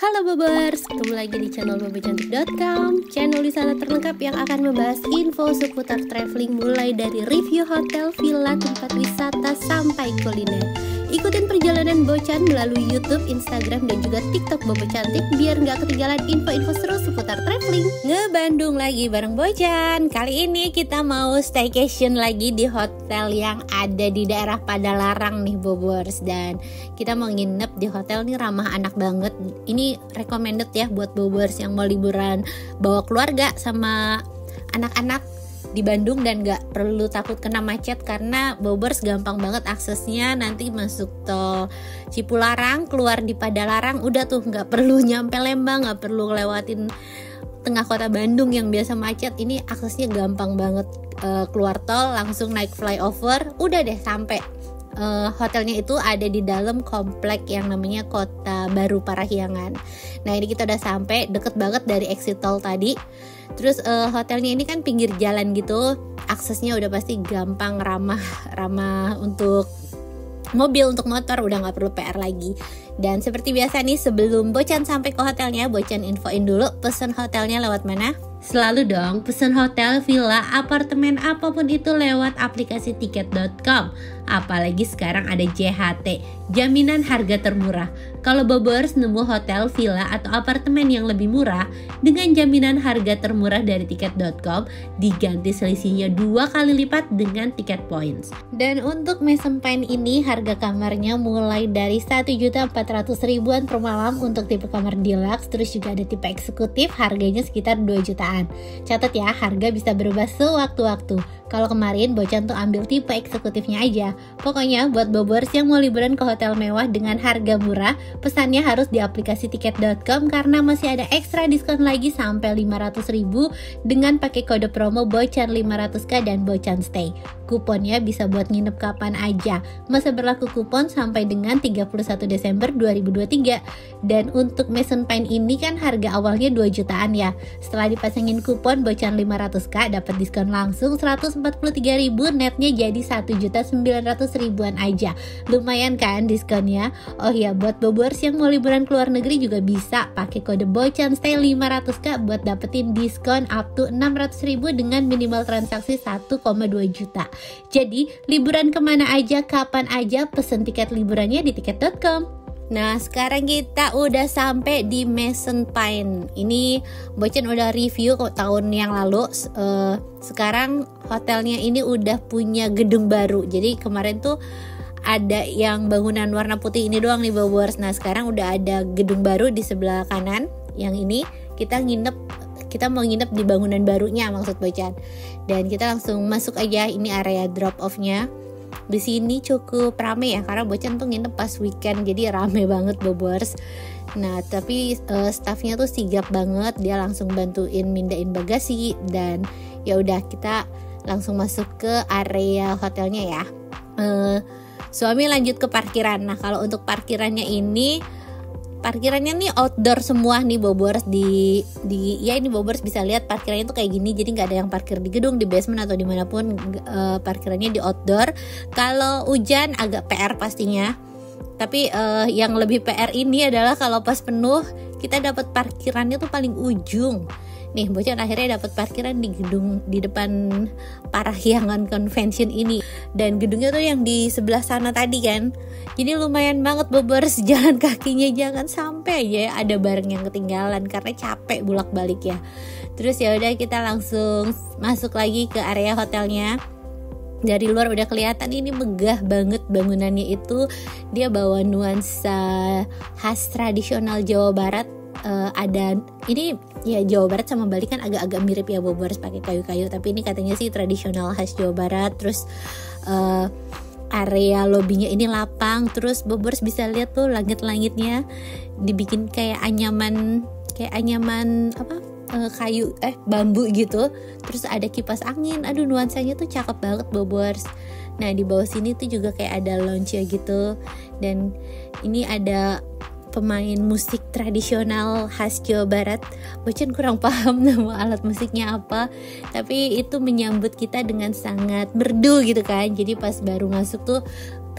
Halo Bobers, ketemu lagi di channel bobocantik.com, channel wisata terlengkap yang akan membahas info seputar traveling mulai dari review hotel, villa, tempat wisata sampai kuliner. Ikutin perjalanan Bocan melalui YouTube, Instagram, dan juga TikTok Bobo Cantik biar nggak ketinggalan info-info seru seputar traveling. Ngebandung lagi bareng Bocan. Kali ini kita mau staycation lagi di hotel yang ada di daerah Padalarang nih Bobers, dan kita mau nginep di hotel nih ramah anak banget. Ini recommended ya buat Bobers yang mau liburan bawa keluarga sama anak-anak di Bandung dan gak perlu takut kena macet karena Bobers gampang banget aksesnya. Nanti masuk tol Cipularang, keluar di Padalarang, udah tuh gak perlu nyampe Lembang, gak perlu ngelewatin tengah kota Bandung yang biasa macet. Ini aksesnya gampang banget, keluar tol langsung naik flyover, udah deh sampai. Hotelnya itu ada di dalam komplek yang namanya Kota Baru Parahyangan. Nah ini kita udah sampai, deket banget dari exit tol tadi. Terus hotelnya ini kan pinggir jalan gitu, aksesnya udah pasti gampang, ramah untuk mobil, untuk motor, udah gak perlu PR lagi. Dan seperti biasa nih, sebelum Bocan sampai ke hotelnya, Bocan infoin dulu pesen hotelnya lewat mana. Selalu dong pesen hotel, villa, apartemen, apapun itu lewat aplikasi tiket.com. Apalagi sekarang ada JHT, jaminan harga termurah. Kalau Bobers nemu hotel, villa, atau apartemen yang lebih murah dengan jaminan harga termurah dari tiket.com, diganti selisihnya 2 kali lipat dengan tiket points. Dan untuk Mesempan ini harga kamarnya mulai dari 1.400.000-an per malam untuk tipe kamar deluxe. Terus juga ada tipe eksekutif, harganya sekitar 2 jutaan. Catat ya, harga bisa berubah sewaktu-waktu. Kalau kemarin Bocan tuh ambil tipe eksekutifnya aja. Pokoknya buat Bobers yang mau liburan ke hotel mewah dengan harga murah, pesannya harus di aplikasi tiket.com karena masih ada ekstra diskon lagi sampai 500.000 dengan pakai kode promo Bocan 500k dan Bocan Stay. Kuponnya bisa buat nginep kapan aja. Masa berlaku kupon sampai dengan 31 Desember 2023. Dan untuk Mesempan ini kan harga awalnya 2 jutaan ya. Setelah dipasangin kupon Bocan 500k dapat diskon langsung 143.000, netnya jadi 1.900.000-an aja. Lumayan kan diskonnya? Oh ya, buat Bobers yang mau liburan ke luar negeri juga bisa pakai kode Bocan Stay 500k buat dapetin diskon up to 600.000 dengan minimal transaksi 1,2 juta. Jadi liburan kemana aja, kapan aja, pesen tiket liburannya di tiket.com. Nah sekarang kita udah sampai di Mesempan. Ini Bocan udah review kok tahun yang lalu. Sekarang hotelnya ini udah punya gedung baru. Jadi kemarin tuh ada yang bangunan warna putih ini doang nih Bobers. Nah sekarang udah ada gedung baru di sebelah kanan. Yang ini kita mau nginep di bangunan barunya maksud Bocan. Dan kita langsung masuk aja, ini area drop off-nya. Di sini cukup rame ya karena Bocan tuh nginep pas weekend, jadi rame banget Bobers. Nah tapi staffnya tuh sigap banget, dia langsung bantuin mindahin bagasi. Dan ya udah kita langsung masuk ke area hotelnya ya. Suami lanjut ke parkiran. Nah kalau untuk parkirannya nih outdoor semua nih Bobers. Ya ini Bobers bisa lihat parkirannya tuh kayak gini, jadi nggak ada yang parkir di gedung, di basement atau dimanapun. Parkirannya di outdoor. Kalau hujan agak PR pastinya, tapi yang lebih PR ini adalah kalau pas penuh kita dapat parkirannya tuh paling ujung. Nih Bocan akhirnya dapat parkiran di gedung di depan Parahyangan Convention ini. Dan gedungnya tuh yang di sebelah sana tadi kan. Jadi lumayan banget Bobers, jalan kakinya jangan sampai aja ada barang yang ketinggalan karena capek bolak-balik ya. Terus ya udah kita langsung masuk lagi ke area hotelnya. Dari luar udah kelihatan ini megah banget bangunannya itu. Dia bawa nuansa khas tradisional Jawa Barat. Ada ini ya, Jawa Barat sama Bali kan agak-agak mirip ya Bobers, pakai kayu-kayu, tapi ini katanya sih tradisional khas Jawa Barat. Terus area lobbynya ini lapang, terus Bobers bisa lihat tuh langit-langitnya dibikin kayak anyaman kayu bambu gitu. Terus ada kipas angin, aduh nuansanya tuh cakep banget Bobers. Nah di bawah sini tuh juga kayak ada lounge gitu, dan ini ada pemain musik tradisional khas Jawa Barat. Bocan kurang paham nama alat musiknya apa, tapi itu menyambut kita dengan sangat merdu gitu kan. Jadi pas baru masuk tuh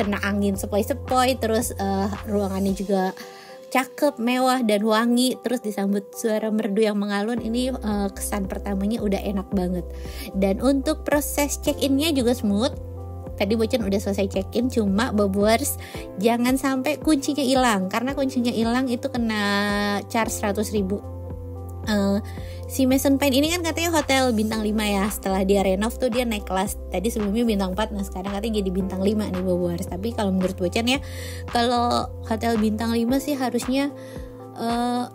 kena angin sepoi-sepoi, terus ruangannya juga cakep, mewah dan wangi, terus disambut suara merdu yang mengalun. Ini kesan pertamanya udah enak banget. Dan untuk proses check-innya juga smooth. Tadi Bocan udah selesai check-in, cuma Bobers jangan sampai kuncinya hilang, karena kuncinya hilang itu kena charge 100.000. Si Mason Pine ini kan katanya hotel bintang 5 ya. Setelah dia renov tuh dia naik kelas. Tadi sebelumnya bintang 4, nah sekarang katanya jadi bintang 5 nih Bobers. Tapi kalau menurut Bocan ya, kalau hotel bintang 5 sih harusnya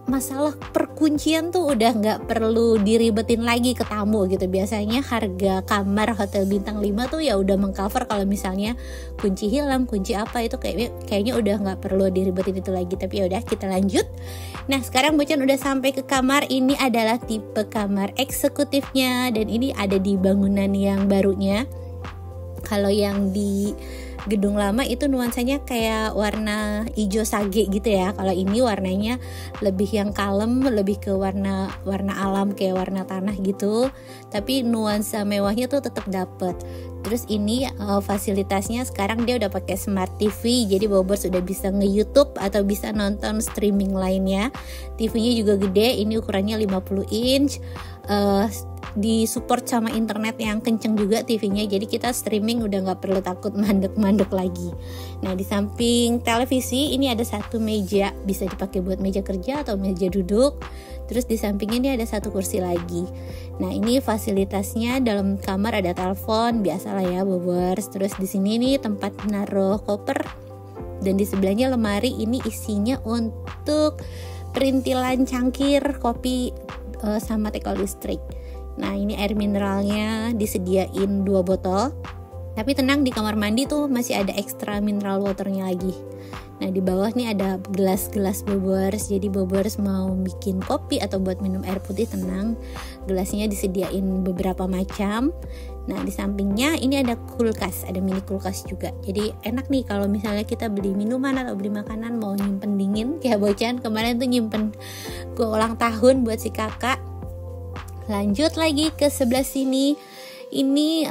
masalah perkuncian tuh udah nggak perlu diribetin lagi ke tamu gitu. Biasanya harga kamar hotel bintang 5 tuh ya udah mengcover kalau misalnya kunci hilang, kunci apa itu kayaknya udah nggak perlu diribetin itu lagi. Tapi ya udah, kita lanjut. Nah, sekarang Bocan udah sampai ke kamar. Ini adalah tipe kamar eksekutifnya dan ini ada di bangunan yang barunya. Kalau yang di gedung lama itu nuansanya kayak warna hijau sage gitu ya. Kalau ini warnanya lebih yang kalem, lebih ke warna alam kayak warna tanah gitu. Tapi nuansa mewahnya tuh tetap dapet. Terus ini fasilitasnya sekarang dia udah pakai smart TV. Jadi Bobers sudah bisa nge-YouTube atau bisa nonton streaming lainnya. TV-nya juga gede, ini ukurannya 50 inch. Disupport sama internet yang kenceng juga TV-nya, jadi kita streaming udah nggak perlu takut mandek-mandek lagi. Nah, di samping televisi ini ada satu meja, bisa dipakai buat meja kerja atau meja duduk. Terus di sampingnya ini ada satu kursi lagi. Nah, ini fasilitasnya dalam kamar ada telepon, biasalah ya Bobers. Terus di sini nih tempat naruh koper, dan di sebelahnya lemari. Ini isinya untuk perintilan cangkir kopi sama teko listrik. Nah, ini air mineralnya disediain 2 botol. Tapi tenang, di kamar mandi tuh masih ada ekstra mineral waternya lagi. Nah, di bawah nih ada gelas-gelas Bobers. Jadi Bobers mau bikin kopi atau buat minum air putih, tenang. Gelasnya disediain beberapa macam. Nah, di sampingnya ini ada kulkas, ada mini kulkas juga. Jadi enak nih kalau misalnya kita beli minuman atau beli makanan mau nyimpen dingin. Kayak Bocan kemarin tuh nyimpen kue ulang tahun buat si kakak. Lanjut lagi ke sebelah sini. Ini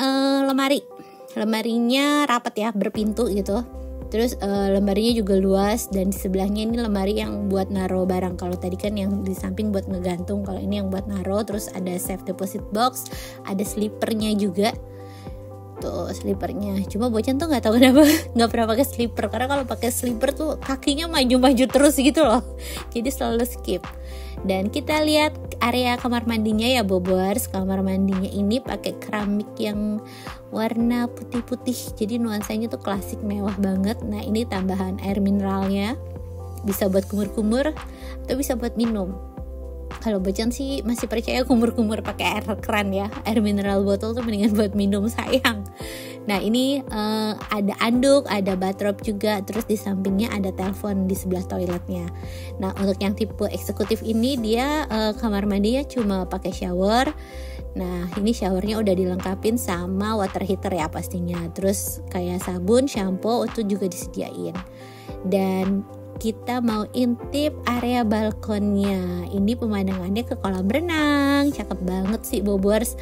lemarinya rapat ya, berpintu gitu. Terus lemarinya juga luas, dan di sebelahnya ini lemari yang buat naruh barang. Kalau tadi kan yang di samping buat ngegantung, kalau ini yang buat naruh. Terus ada safe deposit box, ada slipernya juga. Tuh slipernya. Cuma Bocan tuh nggak tahu kenapa nggak pernah pakai slipper, karena kalau pakai slipper tuh kakinya maju-maju terus gitu loh. Jadi selalu skip. Dan kita lihat area kamar mandinya ya Bobers. Kamar mandinya ini pakai keramik yang warna putih-putih. Jadi nuansanya tuh klasik, mewah banget. Nah, ini tambahan air mineralnya. Bisa buat kumur-kumur atau bisa buat minum. Kalau Bocan sih masih percaya kumur-kumur pakai air keran ya. Air mineral botol tuh mendingan buat minum, sayang. Nah, ini ada anduk, ada bathrobe juga. Terus di sampingnya ada telepon di sebelah toiletnya. Nah, untuk yang tipe eksekutif ini dia kamar mandinya cuma pakai shower. Nah, ini showernya udah dilengkapin sama water heater ya pastinya. Terus kayak sabun, shampoo itu juga disediain. Dan kita mau intip area balkonnya. Ini pemandangannya ke kolam renang. Cakep banget sih Bobers.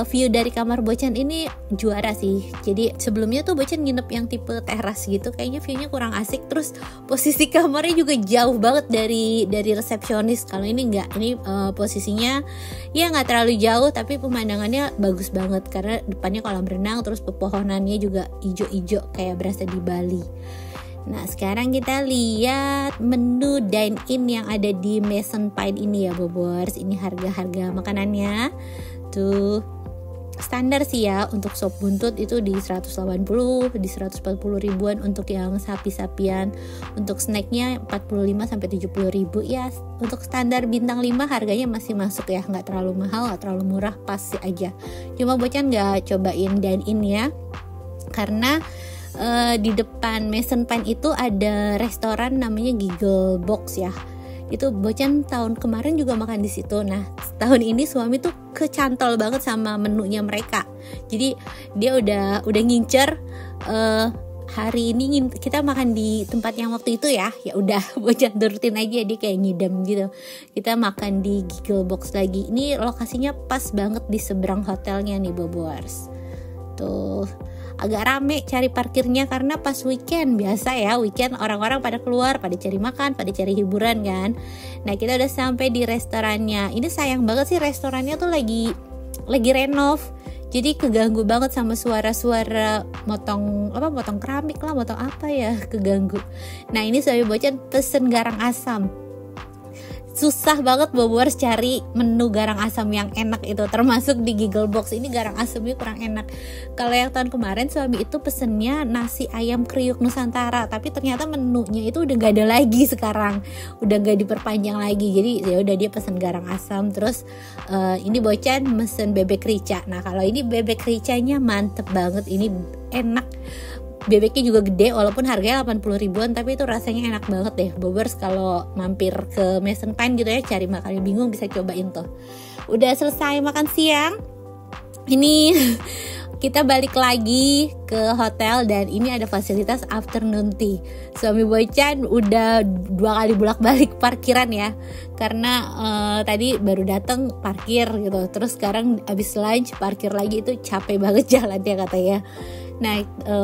View dari kamar Bocan ini juara sih. Jadi sebelumnya tuh Bocan nginep yang tipe teras gitu, kayaknya viewnya kurang asik. Terus posisi kamarnya juga jauh banget dari resepsionis. Kalau ini enggak, ini posisinya ya nggak terlalu jauh, tapi pemandangannya bagus banget karena depannya kolam renang. Terus pepohonannya juga ijo-ijo kayak berasa di Bali. Nah, sekarang kita lihat menu dine-in yang ada di Mason Pine ini ya Bobers. Ini harga-harga makanannya tuh standar sih ya. Untuk sop buntut itu di 180, di 140 ribuan untuk yang sapi-sapian. Untuk snacknya 45 sampai 70 ribu ya. Untuk standar bintang 5 harganya masih masuk ya, nggak terlalu mahal, nggak terlalu murah, pas sih aja. Cuma Bocan nggak cobain dine-in ya, karena di depan Mason Pine itu ada restoran namanya Giggle Box ya. Itu Bocan tahun kemarin juga makan di situ. Nah, tahun ini suami tuh kecantol banget sama menunya mereka. Jadi dia udah ngincer hari ini kita makan di tempat yang waktu itu ya. Ya udah Bocan turutin aja, dia kayak ngidam gitu. Kita makan di Giggle Box lagi. Ini lokasinya pas banget di seberang hotelnya nih Bobers. Tuh agak rame cari parkirnya karena pas weekend. Biasa ya, weekend orang-orang pada keluar, pada cari makan, pada cari hiburan kan. Nah kita udah sampai di restorannya. Ini sayang banget sih, restorannya tuh lagi renov, jadi keganggu banget sama suara-suara motong keramik lah, motong apa ya, keganggu. Nah ini Suami Bocan pesen garang asam. Susah banget Bobors cari menu garang asam yang enak itu, termasuk di Giggle Box ini garang asamnya kurang enak. Kalau yang tahun kemarin suami itu pesennya nasi ayam kriuk Nusantara, tapi ternyata menunya itu udah gak ada lagi sekarang, udah gak diperpanjang lagi. Jadi ya udah dia pesen garang asam. Terus ini Bocan mesen bebek rica. Nah kalau ini bebek ricanya mantep banget, ini enak. Bebeknya juga gede walaupun harganya 80 ribuan, tapi itu rasanya enak banget deh. Bobers kalau mampir ke Mason Pine gitu ya, cari makannya bingung, bisa cobain tuh. Udah selesai makan siang, ini kita balik lagi ke hotel dan ini ada fasilitas afternoon tea. Suami Bocan udah 2 kali bolak-balik parkiran ya, karena tadi baru datang parkir gitu, terus sekarang abis lunch parkir lagi, itu capek banget jalannya katanya. Nah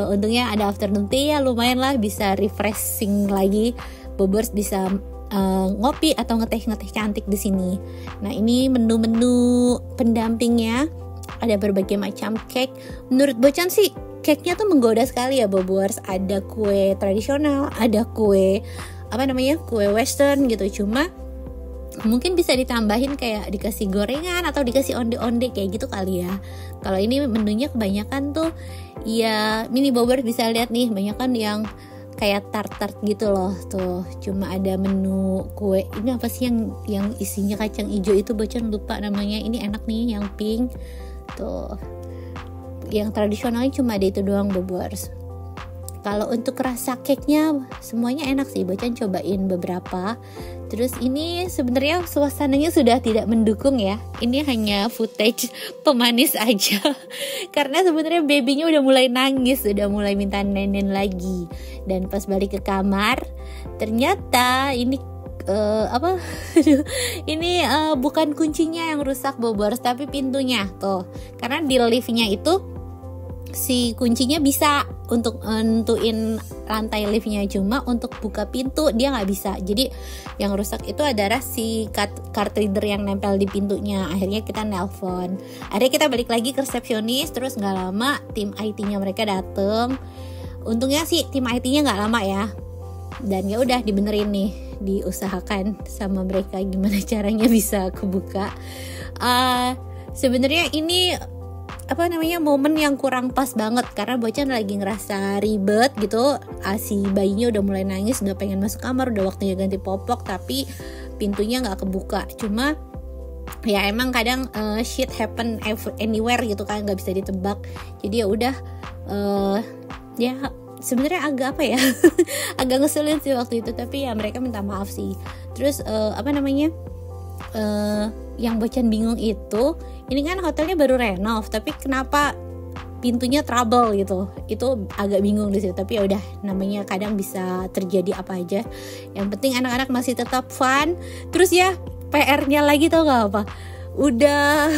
untungnya ada afternoon tea ya, lumayan lah bisa refreshing lagi. Bobers bisa ngopi atau ngeteh cantik di sini. Nah ini menu-menu pendampingnya, ada berbagai macam cake. Menurut Bocan sih cake-nya tuh menggoda sekali ya Bobers. Ada kue tradisional, ada kue kue western gitu. Cuma mungkin bisa ditambahin kayak dikasih gorengan atau dikasih onde-onde kayak gitu kali ya. Kalau ini menunya kebanyakan tuh ya mini Bobers bisa lihat nih, banyakan yang kayak tart gitu loh tuh. Cuma ada menu kue ini apa sih yang isinya kacang hijau itu, Bocan lupa namanya. Ini enak nih yang pink tuh. Yang tradisionalnya cuma ada itu doang Bobers. Kalau untuk rasa cake-nya semuanya enak sih, Bocan cobain beberapa. Terus ini sebenarnya suasananya sudah tidak mendukung ya. Ini hanya footage pemanis aja. Karena sebenarnya babynya udah mulai nangis, udah mulai minta nenen lagi. Dan pas balik ke kamar, ternyata ini bukan kuncinya yang rusak Bobors, tapi pintunya tuh. Karena di liftnya itu si kuncinya bisa untuk nentuin lantai liftnya, cuma untuk buka pintu dia nggak bisa. Jadi yang rusak itu adalah si card reader yang nempel di pintunya. Akhirnya kita nelpon, akhirnya kita balik lagi ke resepsionis. Terus nggak lama tim IT-nya mereka dateng. Untungnya sih tim IT-nya nggak lama ya, dan ya udah dibenerin nih, diusahakan sama mereka gimana caranya bisa kebuka. Sebenarnya ini momen yang kurang pas banget, karena Bocan lagi ngerasa ribet gitu. Si bayinya udah mulai nangis, udah pengen masuk kamar, udah waktunya ganti popok, tapi pintunya nggak kebuka. Cuma ya emang kadang shit happen anywhere gitu kan, nggak bisa ditebak. Jadi ya udah ya sebenarnya agak agak ngeselin sih waktu itu, tapi ya mereka minta maaf sih. Terus yang Bocan bingung itu, ini kan hotelnya baru renov, tapi kenapa pintunya trouble gitu? Itu agak bingung di situ. Tapi ya udah, namanya kadang bisa terjadi apa aja. Yang penting anak-anak masih tetap fun. Terus ya PR-nya lagi tau gak apa? Udah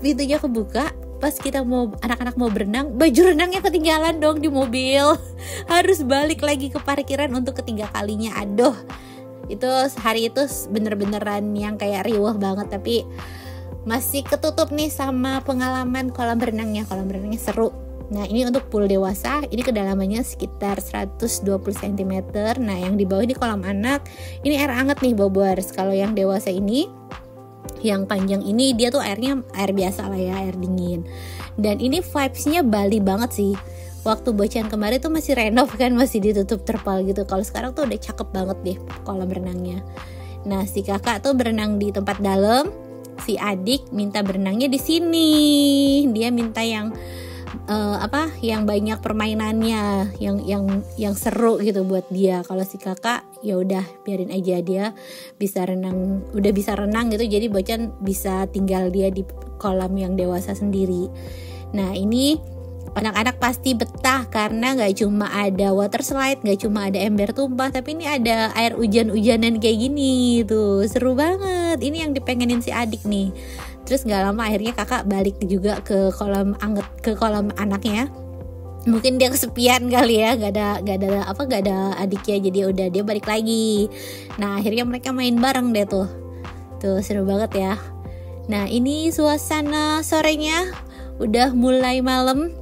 pintunya kebuka, pas kita anak-anak mau berenang, baju renangnya ketinggalan dong di mobil. Harus balik lagi ke parkiran untuk ketiga kalinya. Aduh. Itu hari itu bener-beneran yang kayak riwah banget, tapi masih ketutup nih sama pengalaman kolam renangnya seru. Nah ini untuk pool dewasa, ini kedalamannya sekitar 120 cm. Nah yang di bawah ini kolam anak, ini air hangat nih Bobors. Kalau yang dewasa ini, yang panjang ini dia tuh airnya air biasa lah ya, air dingin. Dan ini vibesnya Bali banget sih. Waktu Bocan kemarin tuh masih renov kan, masih ditutup terpal gitu. Kalau sekarang tuh udah cakep banget deh kolam renangnya. Nah si kakak tuh berenang di tempat dalam, si adik minta berenangnya di sini. Dia minta yang yang banyak permainannya, yang seru gitu buat dia. Kalau si kakak ya udah biarin aja, dia bisa renang, udah bisa renang gitu. Jadi Bocan bisa tinggal dia di kolam yang dewasa sendiri. Nah ini anak-anak pasti betah karena gak cuma ada water slide, gak cuma ada ember tumpah, tapi ini ada air hujan-hujanan kayak gini tuh, seru banget. Ini yang dipengenin si adik nih. Terus gak lama akhirnya kakak balik juga ke kolam anaknya. Mungkin dia kesepian kali ya, nggak ada adiknya, jadi udah dia balik lagi. Nah akhirnya mereka main bareng deh tuh seru banget ya. Nah ini suasana sorenya udah mulai malam,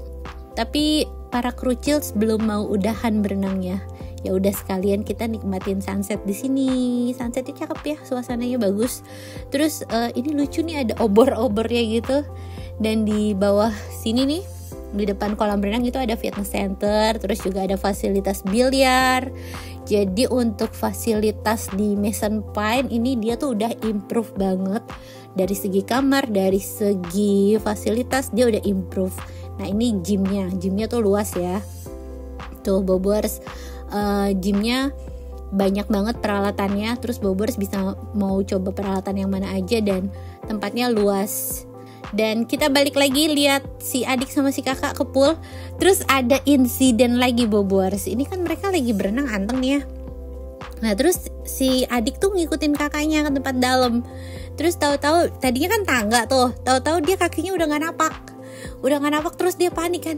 tapi para krucil belum mau udahan berenangnya. Ya udah sekalian kita nikmatin sunset di sini. Sunsetnya cakep ya, suasananya bagus. Terus ini lucu nih, ada obor-obornya gitu. Dan di bawah sini nih, di depan kolam renang itu ada fitness center, terus juga ada fasilitas biliar. Jadi untuk fasilitas di Mason Pine ini dia tuh udah improve banget. Dari segi kamar, dari segi fasilitas dia udah improve. Nah ini gymnya tuh luas ya. Tuh Bobors, gymnya banyak banget peralatannya. Terus Bobors bisa mau coba peralatan yang mana aja, dan tempatnya luas. Dan kita balik lagi lihat si adik sama si kakak ke pool. Terus ada insiden lagi Bobors. Ini kan mereka lagi berenang anteng nih ya. Nah terus si adik tuh ngikutin kakaknya ke tempat dalam. Terus tahu-tahu tadinya kan tangga tuh, tahu-tahu dia kakinya udah nggak napak, terus dia panik kan,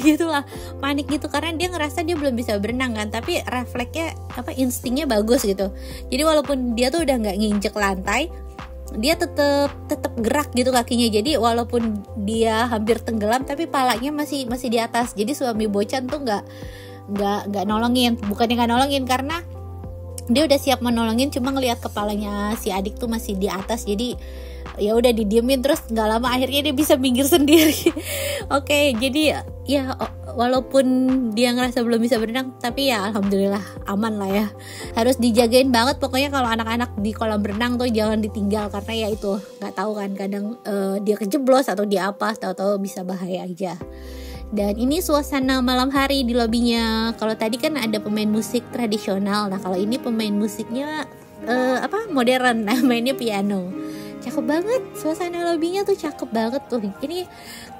gitu lah, panik gitu karena dia ngerasa dia belum bisa berenang kan, tapi refleksnya instingnya bagus gitu. Jadi walaupun dia tuh udah nggak nginjek lantai, dia tetap gerak gitu kakinya. Jadi walaupun dia hampir tenggelam, tapi palanya masih di atas. Jadi suami Bocan tuh nggak nolongin, bukannya nggak nolongin karena dia udah siap menolongin, cuma ngelihat kepalanya si adik tuh masih di atas. Jadi ya udah didiemin, terus nggak lama akhirnya dia bisa minggir sendiri. Oke, jadi ya walaupun dia ngerasa belum bisa berenang, tapi ya alhamdulillah aman lah ya. Harus dijagain banget pokoknya kalau anak-anak di kolam renang tuh jangan ditinggal, karena ya itu nggak tahu kan, kadang dia kejeblos atau dia apa, tahu-tahu bisa bahaya aja. Dan ini suasana malam hari di lobinya. Kalau tadi kan ada pemain musik tradisional, nah kalau ini pemain musiknya modern, nah mainnya piano. Cakep banget, suasana lobinya tuh cakep banget tuh. Ini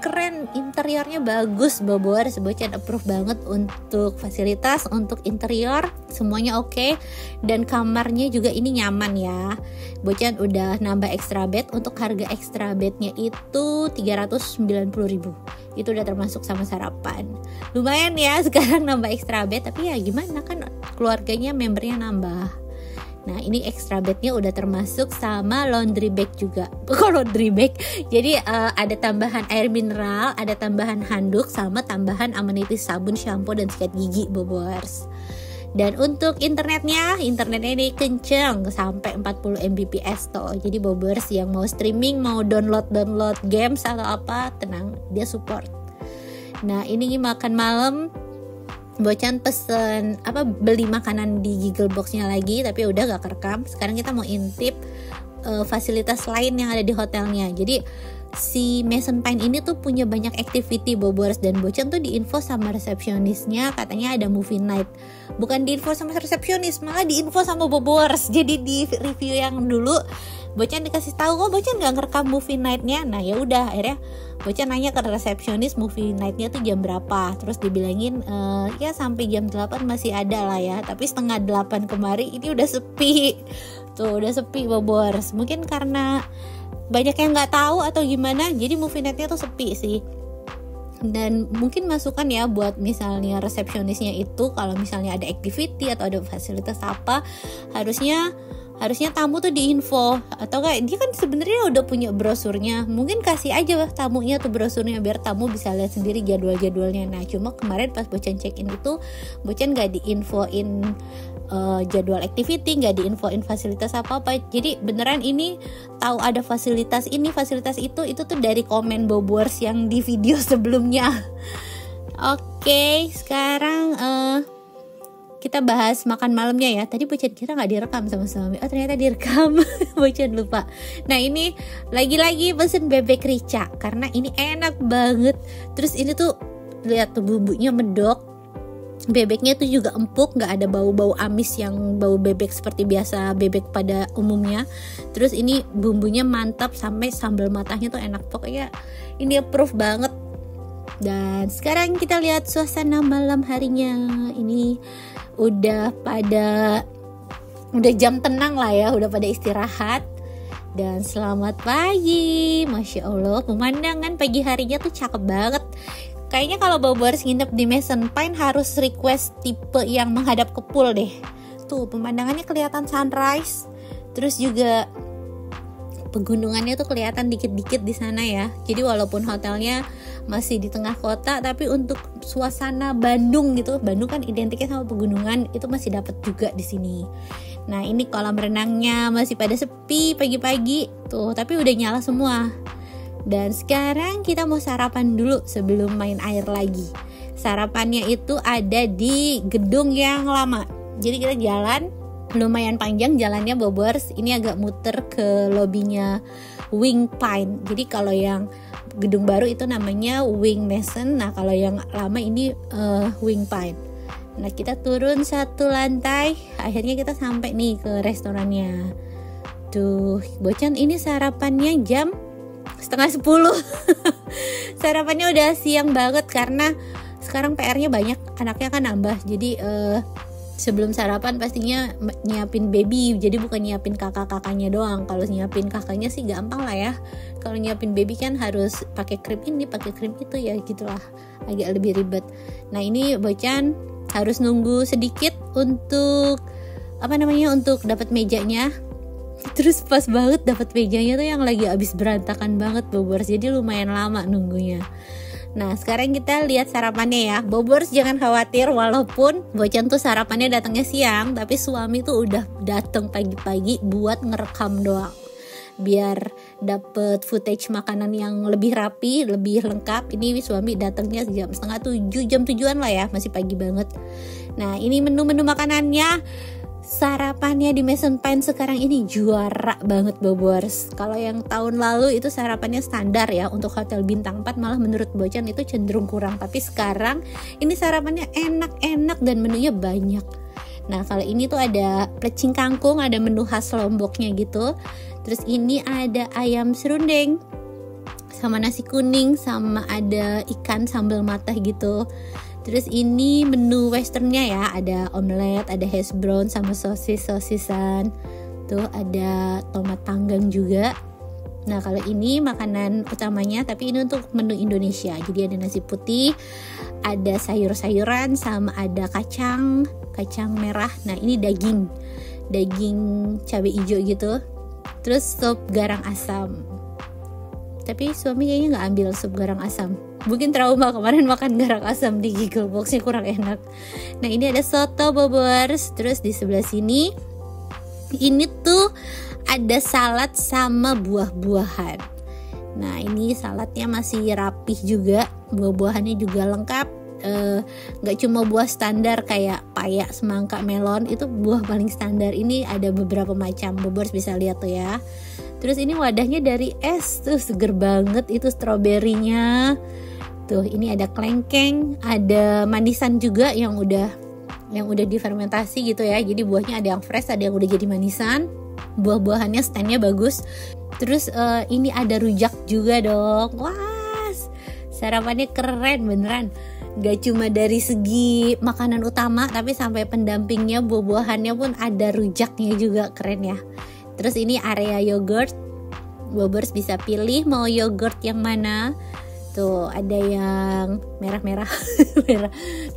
keren, interiornya bagus, Bobors. Bocan approve banget untuk fasilitas, untuk interior, semuanya oke. Dan kamarnya juga ini nyaman ya. Bocan udah nambah extra bed. Untuk harga extra bednya itu 390.000. Itu udah termasuk sama sarapan. Lumayan ya sekarang nambah extra bed, tapi ya gimana kan keluarganya, membernya nambah. Nah ini extra bednya udah termasuk sama laundry bag juga. Kok laundry bag? Jadi ada tambahan air mineral, ada tambahan handuk, sama tambahan amenities sabun, shampoo, dan sikat gigi Bobors. Dan untuk internetnya ini kenceng sampai 40 Mbps tuh. Jadi Bobors yang mau streaming, mau download games atau apa, tenang, dia support. Nah ini makan malam, Bocan pesen beli makanan di Giggle Box-nya lagi, tapi udah gak kerekam. Sekarang kita mau intip fasilitas lain yang ada di hotelnya. Jadi si Mason Pine ini tuh punya banyak activity Bobors, dan Bocan tuh diinfo sama resepsionisnya katanya ada movie night. Bukan diinfo sama resepsionis, malah diinfo sama Bobors. Jadi di review yang dulu Bocan dikasih tahu kok Bocan nggak ngerekam movie night-nya. Nah ya udah akhirnya Bocan nanya ke resepsionis movie night-nya tuh jam berapa. Terus dibilangin ya sampai jam 8 masih ada lah ya. Tapi setengah 8 kemarin ini udah sepi. Tuh udah sepi Bobors. Mungkin karena banyak yang nggak tahu atau gimana. Jadi movie night-nya tuh sepi sih. Dan mungkin masukan ya buat misalnya resepsionisnya itu, kalau misalnya ada activity atau ada fasilitas apa, harusnya tamu tuh diinfo. Atau kayak dia kan sebenarnya udah punya brosurnya, mungkin kasih aja tamunya tuh brosurnya biar tamu bisa lihat sendiri jadwal-jadwalnya. Nah cuma kemarin pas Bocan check in itu Bocan gak diinfoin jadwal activity, gak diinfoin fasilitas apa-apa. Jadi beneran ini tahu ada fasilitas ini, fasilitas itu tuh dari komen Bobors yang di video sebelumnya. Oke, sekarang kita bahas makan malamnya ya. Tadi Bocan kira gak direkam sama suami, oh ternyata direkam. Bocan lupa. Nah ini lagi-lagi pesen bebek rica karena ini enak banget. Terus ini tuh lihat tuh bumbunya medok, bebeknya tuh juga empuk, gak ada bau-bau amis yang bau bebek seperti biasa bebek pada umumnya. Terus ini bumbunya mantap, sampai sambal matahnya tuh enak. Pokoknya ini approve banget. Dan sekarang kita lihat suasana malam harinya. Ini udah jam tenang lah ya, udah pada istirahat. Dan selamat pagi, Masya Allah, pemandangan pagi harinya tuh cakep banget. Kayaknya kalau Bobers nginep di Mason Pine harus request tipe yang menghadap ke pool deh. Tuh pemandangannya kelihatan sunrise. Terus juga pegunungannya tuh kelihatan dikit-dikit di sana ya. Jadi walaupun hotelnya masih di tengah kota, tapi untuk suasana Bandung gitu, Bandung kan identiknya sama pegunungan, itu masih dapat juga di sini. Nah ini kolam renangnya masih pada sepi pagi-pagi tuh, tapi udah nyala semua. Dan sekarang kita mau sarapan dulu sebelum main air lagi. Sarapannya itu ada di gedung yang lama. Jadi kita jalan lumayan panjang jalannya Bobers. Ini agak muter ke lobinya Wing Pine. Jadi kalau yang gedung baru itu namanya Wing Mason. Nah kalau yang lama ini Wing Pine. Nah kita turun satu lantai. Akhirnya kita sampai nih ke restorannya. Tuh Bocan, ini sarapannya jam 9:30. Sarapannya udah siang banget karena sekarang PR-nya banyak, anaknya kan nambah. Jadi sebelum sarapan pastinya nyiapin baby, jadi bukan nyiapin kakak-kakaknya doang. Kalau nyiapin kakaknya sih gampang lah ya. Kalau nyiapin baby kan harus pakai krim ini, pakai krim itu ya gitulah, agak lebih ribet. Nah ini Bocan harus nunggu sedikit untuk untuk dapat mejanya. Terus pas banget dapat mejanya tuh yang lagi abis berantakan banget Bobers, jadi lumayan lama nunggunya. Nah sekarang kita lihat sarapannya ya Bobers, jangan khawatir walaupun Bocan tuh sarapannya datangnya siang, tapi suami tuh udah datang pagi-pagi buat ngerekam doang, biar dapet footage makanan yang lebih rapi, lebih lengkap. Ini suami datangnya jam 6:30, jam 7-an lah ya, masih pagi banget. Nah ini menu-menu makanannya. Sarapannya di Mason Pine sekarang ini juara banget Bobers. Kalau yang tahun lalu itu sarapannya standar ya, untuk hotel bintang 4 malah menurut Bocan itu cenderung kurang. Tapi sekarang ini sarapannya enak-enak dan menunya banyak. Nah kalau ini tuh ada plecing kangkung, ada menu khas Lomboknya gitu. Terus ini ada ayam serundeng sama nasi kuning, sama ada ikan sambal matah gitu. Terus ini menu westernnya ya, ada omelet, ada hash brown sama sosisan. Tuh ada tomat panggang juga. Nah kalau ini makanan utamanya, tapi ini untuk menu Indonesia. Jadi ada nasi putih, ada sayur-sayuran, sama ada kacang merah. Nah ini daging cabai hijau gitu. Terus sup garang asam. Tapi suami kayaknya gak ambil sup garang asam. Mungkin trauma kemarin makan garang asam di Giggle Box-nya kurang enak. Nah ini ada soto Bobers. Terus di sebelah sini ini tuh ada salad sama buah-buahan. Nah ini saladnya masih rapih juga, buah-buahannya juga lengkap. Gak cuma buah standar kayak paya, semangka, melon, itu buah paling standar. Ini ada beberapa macam, Bobers bisa lihat tuh ya. Terus ini wadahnya dari es, tuh seger banget itu stroberinya. Tuh ini ada klengkeng, ada manisan juga yang udah difermentasi gitu ya. Jadi buahnya ada yang fresh, ada yang udah jadi manisan. Buah-buahannya standnya bagus. Terus ini ada rujak juga dong. Wah, sarapannya keren beneran. Gak cuma dari segi makanan utama, tapi sampai pendampingnya, buah-buahannya pun ada rujaknya juga, keren ya. Terus ini area yogurt, Bobers bisa pilih mau yogurt yang mana. Tuh ada yang merah-merah.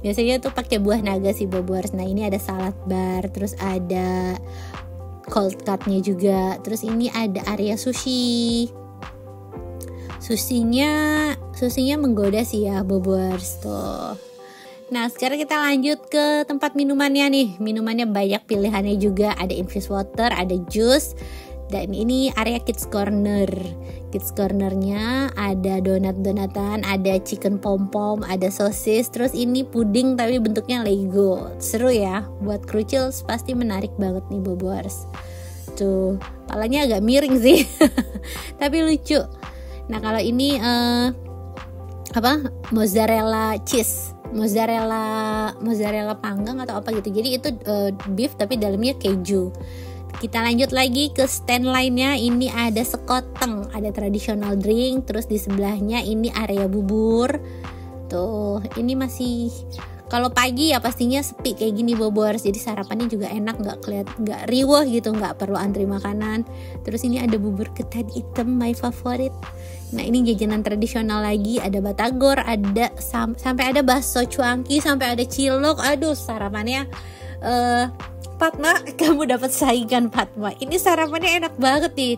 Biasanya tuh pakai buah naga sih Bobers. Nah ini ada salad bar, terus ada cold cutnya juga. Terus ini ada area sushi. Susinya menggoda sih ya Bobers tuh. Nah sekarang kita lanjut ke tempat minumannya nih. Minumannya banyak pilihannya juga. Ada infused water, ada jus. Dan ini area kids corner. Kids cornernya ada donat-donatan, ada chicken pom-pom, ada sosis. Terus ini puding tapi bentuknya Lego. Seru ya, buat krucil pasti menarik banget nih Bobers. Tuh, palanya agak miring sih. Tapi lucu. Nah kalau ini mozzarella cheese, mozzarella panggang atau apa gitu. Jadi itu beef tapi dalamnya keju. Kita lanjut lagi ke stand lainnya. Ini ada sekoteng, ada traditional drink. Terus di sebelahnya ini area bubur. Tuh, ini masih Kalau pagi ya pastinya sepi kayak gini Bobors, jadi sarapannya juga enak, nggak riweh gitu, nggak perlu antri makanan. Terus ini ada bubur ketan hitam, my favorite. Nah ini jajanan tradisional lagi, ada batagor, ada sampai ada bakso cuangki, sampai ada cilok. Aduh sarapannya Fatma, kamu dapat saingan Fatma. Ini sarapannya enak banget nih.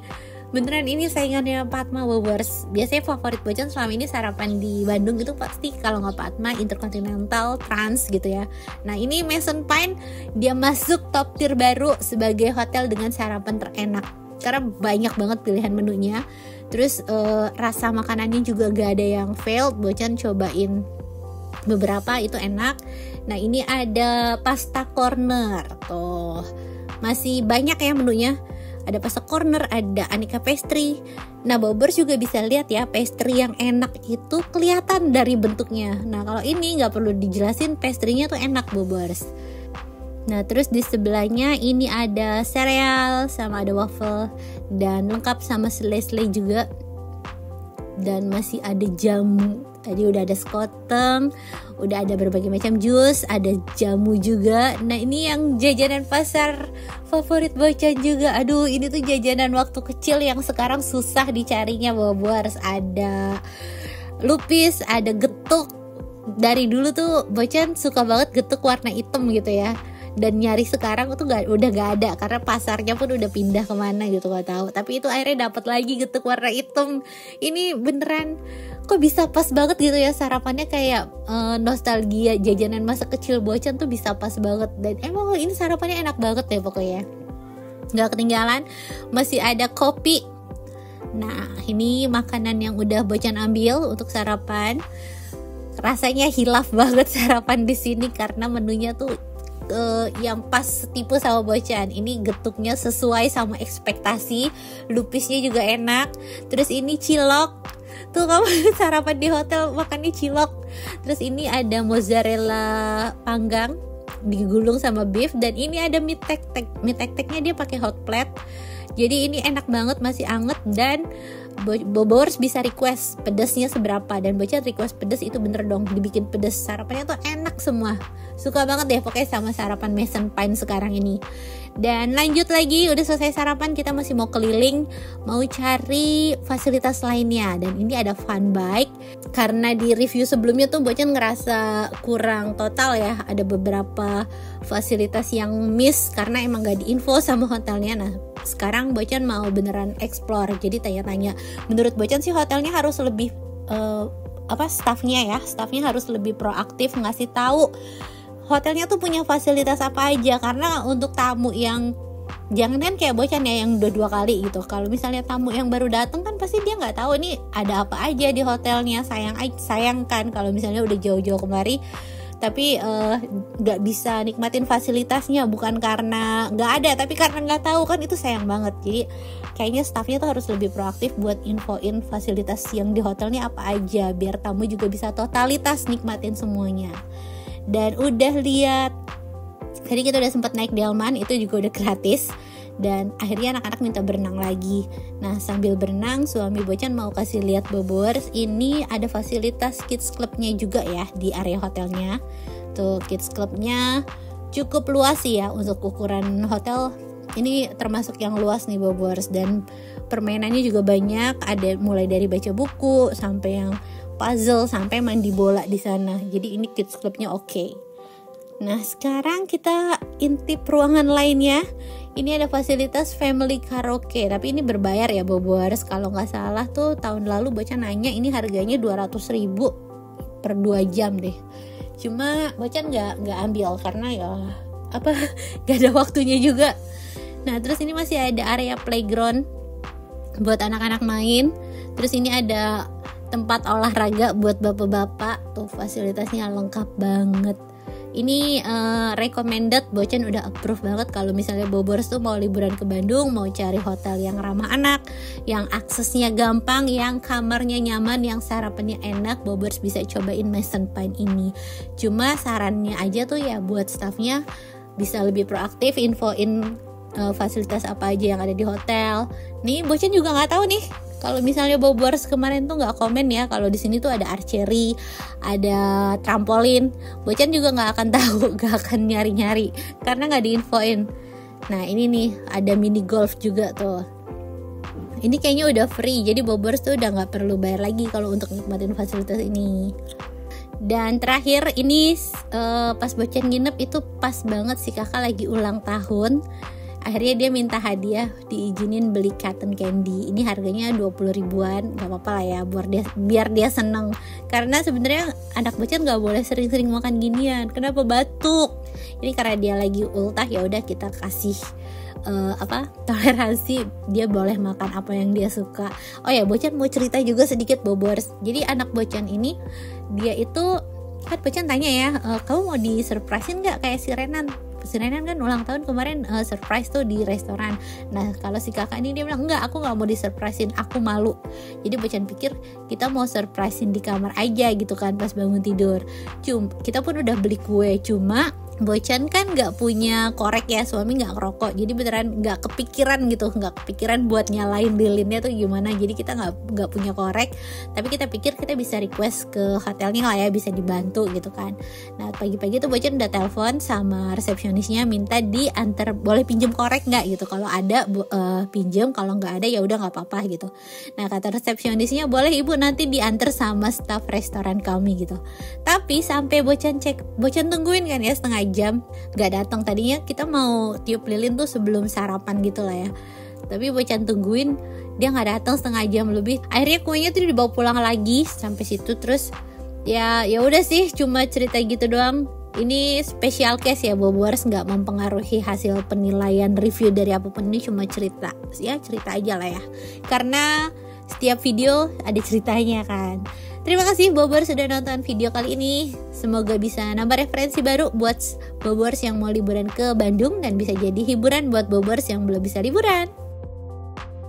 Beneran ini saingannya Fatma Bobors. Biasanya favorit Bocan selama ini sarapan di Bandung itu pasti kalau nggak Fatma, Intercontinental, Trans gitu ya. Nah ini Mason Pine dia masuk top tier baru sebagai hotel dengan sarapan terenak karena banyak banget pilihan menunya. Terus rasa makanannya juga gak ada yang failed. Bocan cobain beberapa itu enak. Nah ini ada pasta corner tuh, masih banyak ya menunya. Ada pasta corner, ada aneka pastry. Nah Bobors juga bisa lihat ya, pastry yang enak itu kelihatan dari bentuknya. Nah kalau ini nggak perlu dijelasin, pastrynya tuh enak Bobors. Nah terus di sebelahnya ini ada sereal sama ada waffle dan lengkap sama selai-selai juga. Dan masih ada jamu. Tadi udah ada skoteng, udah ada berbagai macam jus, ada jamu juga. Nah ini yang jajanan pasar favorit Bocan juga. Aduh ini tuh jajanan waktu kecil yang sekarang susah dicarinya Bobors. Ada lupis, ada getuk. Dari dulu tuh Bocan suka banget getuk warna hitam gitu ya. Dan nyari sekarang tuh udah gak ada karena pasarnya pun udah pindah kemana gitu gak tahu. Tapi itu akhirnya dapat lagi getuk warna hitam. Ini beneran kok bisa pas banget gitu ya sarapannya, kayak nostalgia jajanan masa kecil Bocan tuh bisa pas banget. Dan emang ini sarapannya enak banget ya pokoknya. Gak ketinggalan masih ada kopi. Nah ini makanan yang udah Bocan ambil untuk sarapan. Rasanya hilaf banget sarapan di sini karena menunya tuh yang pas tipe sama Bocan. Ini getuknya sesuai sama ekspektasi, lupisnya juga enak. Terus ini cilok. Tuh kamu sarapan di hotel makannya cilok. Terus ini ada mozzarella panggang digulung sama beef, dan ini ada mie tek-tek. Mie tek-teknya dia pakai hot plate. Jadi ini enak banget, masih anget. Dan Bobors bisa request pedesnya seberapa, dan Bocan request pedes itu bener dong dibikin pedes. Sarapannya tuh enak semua. Suka banget deh pokoknya sama sarapan Mason Pine sekarang ini. Dan lanjut lagi, udah selesai sarapan, kita masih mau keliling, mau cari fasilitas lainnya. Dan ini ada fun bike. Karena di review sebelumnya tuh Bocan ngerasa kurang total ya, ada beberapa fasilitas yang miss karena emang gak diinfo sama hotelnya. Nah sekarang Bocan mau beneran explore, jadi tanya-tanya. Menurut Bocan sih hotelnya harus lebih staffnya harus lebih proaktif ngasih tahu hotelnya tuh punya fasilitas apa aja. Karena untuk tamu yang jangan kan kayak Bocan ya yang udah 2 kali gitu, kalau misalnya tamu yang baru datang kan pasti dia nggak tahu ini ada apa aja di hotelnya. Sayang kan kalau misalnya udah jauh-jauh kemari tapi nggak bisa nikmatin fasilitasnya, bukan karena nggak ada tapi karena nggak tahu, kan itu sayang banget. Jadi kayaknya staffnya tuh harus lebih proaktif buat infoin fasilitas yang di hotelnya apa aja, biar tamu juga bisa totalitas nikmatin semuanya. Dan udah lihat tadi kita udah sempat naik delman, itu juga udah gratis. Dan akhirnya anak-anak minta berenang lagi. Nah sambil berenang suami Bocan mau kasih lihat Bobors, ini ada fasilitas kids clubnya juga ya di area hotelnya. Tuh kids clubnya cukup luas sih ya untuk ukuran hotel. Ini termasuk yang luas nih Bobors, dan permainannya juga banyak. Ada mulai dari baca buku sampai yang puzzle sampai mandi bola di sana. Jadi ini kids clubnya oke. Nah sekarang kita intip ruangan lainnya. Ini ada fasilitas family karaoke, tapi ini berbayar ya Bobors. Kalau nggak salah tuh tahun lalu Bocan nanya ini harganya 200.000 per 2 jam deh. Cuma Bocan nggak ambil karena ya nggak ada waktunya juga. Nah terus ini masih ada area playground buat anak-anak main. Terus ini ada tempat olahraga buat bapak-bapak. Tuh fasilitasnya lengkap banget. Ini recommended, Bocan udah approve banget kalau misalnya Bobors tuh mau liburan ke Bandung, mau cari hotel yang ramah anak, yang aksesnya gampang, yang kamarnya nyaman, yang sarapannya enak, Bobors bisa cobain Mason Pine ini. Cuma sarannya aja tuh ya buat staffnya bisa lebih proaktif, infoin fasilitas apa aja yang ada di hotel. Nih Bocan juga nggak tahu nih Kalau misalnya Bobors kemarin tuh nggak komen ya, kalau di sini tuh ada archery, ada trampolin, Bocan juga nggak akan tahu, nggak akan nyari-nyari karena nggak diinfoin. Nah ini nih ada mini golf juga tuh. Ini kayaknya udah free, jadi Bobors tuh udah nggak perlu bayar lagi kalau untuk nikmatin fasilitas ini. Dan terakhir ini pas Bocan nginep itu pas banget si kakak lagi ulang tahun. Akhirnya dia minta hadiah, diizinin beli cotton candy. Ini harganya 20 ribuan, gak apa-apa lah ya, biar dia seneng. Karena sebenarnya anak Bocan gak boleh sering-sering makan ginian. Kenapa batuk? Ini karena dia lagi ultah, ya udah kita kasih toleransi, dia boleh makan apa yang dia suka. Oh ya, Bocan mau cerita juga sedikit Bobors. Jadi anak Bocan ini dia itu kan Bocan tanya ya, kamu mau di surprisein nggak kayak si Renan? Si Renan kan ulang tahun kemarin surprise tuh di restoran. Nah kalau si kakak ini dia bilang enggak, aku nggak mau di surprisein, aku malu. Jadi Bocan pikir kita mau surprisein di kamar aja gitu kan pas bangun tidur. Kita pun udah beli kue, cuma Bocan kan nggak punya korek ya, suami nggak ngerokok, jadi beneran nggak kepikiran buat nyalain lilinnya tuh gimana. Jadi kita nggak punya korek, tapi kita pikir kita bisa request ke hotelnya lah ya, bisa dibantu gitu kan. Nah pagi-pagi tuh Bocan udah telepon sama resepsionisnya, minta diantar, boleh pinjem korek nggak gitu, kalau ada pinjem, kalau nggak ada ya udah nggak apa-apa gitu. Nah kata resepsionisnya, boleh ibu nanti diantar sama staff restoran kami gitu. Tapi sampai Bocan tungguin kan ya setengah jam gak datang. Tadinya kita mau tiup lilin tuh sebelum sarapan gitu lah ya, tapi Bocan tungguin dia nggak datang setengah jam lebih. Akhirnya kuenya tuh dibawa pulang lagi sampai situ. Terus ya udah sih, cuma cerita gitu doang. Ini special case ya, Bobors nggak mempengaruhi hasil penilaian review dari apapun. Ini cuma cerita aja lah ya, karena setiap video ada ceritanya kan. Terima kasih Bobors sudah nonton video kali ini. Semoga bisa nambah referensi baru buat Bobors yang mau liburan ke Bandung, dan bisa jadi hiburan buat Bobors yang belum bisa liburan.